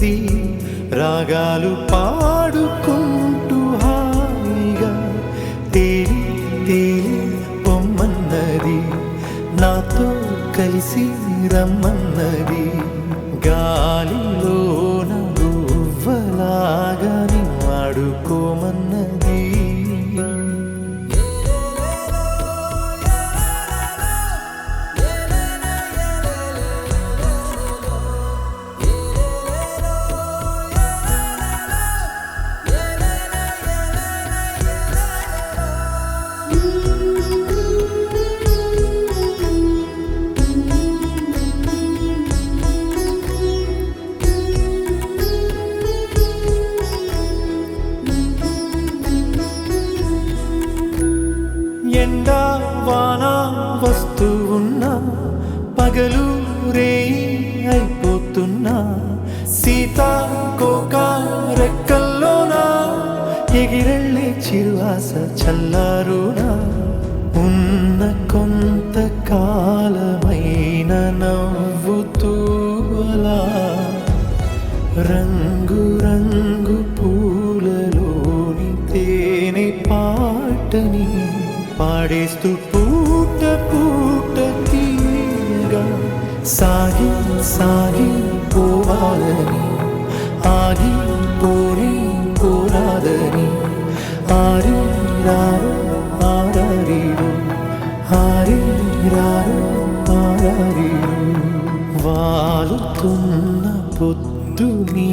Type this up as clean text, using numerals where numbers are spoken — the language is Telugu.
కలిసి రాగాలు పాడుకుంటూ హాయిగా తేలి తేలి పొమ్మన్నది, నాతో కలిసి రమ్మన్నది. గాలిలోన గువ్వలాగా ఆడుకోమన్నది. ఎండా వాన వస్తూ ఉన్నా, పగలు రేయి అయిపోతున్నా, సీతాకోక రెక్కల్లోనా ఎగిరెళ్ళే చిరువాస చల్లారునా. ఉన్న కొంత కాలమైన నవ్వుతూ అలా రంగు రంగు పూలలోని తేనె పాటని పాడేస్తూ పూట పూట తీయగా సాగి సాగి పోవాలని, ఆగి పోని పోరాదని. ఆరి రారు ఆరారీరు, ఆరి రారు ఆరారీరు. వాలుతున్న పొద్దు నీ